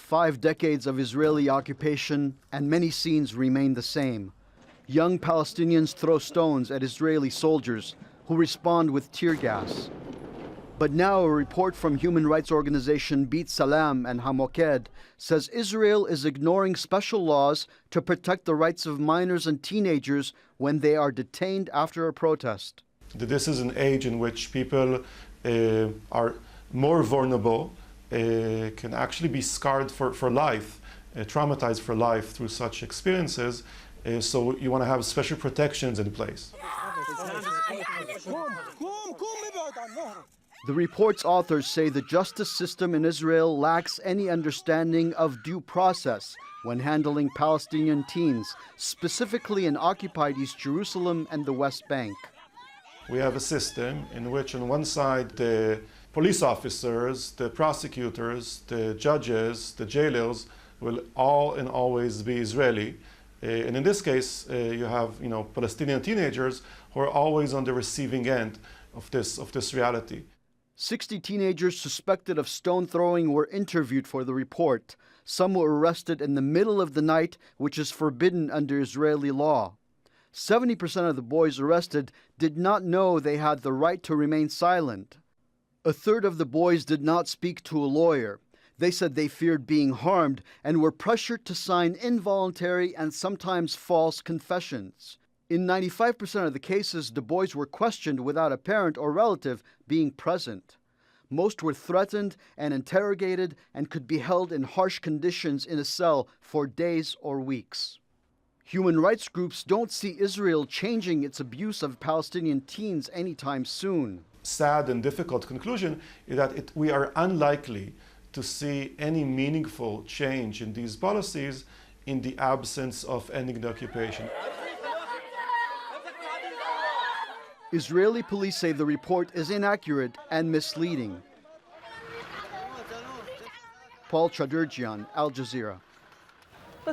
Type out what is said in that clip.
5 decades of Israeli occupation, and many scenes remain the same. Young Palestinians throw stones at Israeli soldiers, who respond with tear gas. But now a report from human rights organization B'tselem and HaMoked says Israel is ignoring special laws to protect the rights of minors and teenagers when they are detained after a protest. This is an age in which people are more vulnerable, can actually be scarred for life, traumatized for life through such experiences. So you want to have special protections in place. The report's authors say the justice system in Israel lacks any understanding of due process when handling Palestinian teens, specifically in occupied East Jerusalem and the West Bank. We have a system in which on one side the police officers, the prosecutors, the judges, the jailers will all and always be Israeli. And in this case, you have Palestinian teenagers who are always on the receiving end of this reality. 60 teenagers suspected of stone throwing were interviewed for the report. Some were arrested in the middle of the night, which is forbidden under Israeli law. 70% of the boys arrested did not know they had the right to remain silent. A third of the boys did not speak to a lawyer. They said they feared being harmed and were pressured to sign involuntary and sometimes false confessions. In 95% of the cases, the boys were questioned without a parent or relative being present. Most were threatened and interrogated and could be held in harsh conditions in a cell for days or weeks. Human rights groups don't see Israel changing its abuse of Palestinian teens anytime soon. Sad and difficult conclusion is that we are unlikely to see any meaningful change in these policies in the absence of ending the occupation. Israeli police say the report is inaccurate and misleading. Chaderjian, Al Jazeera.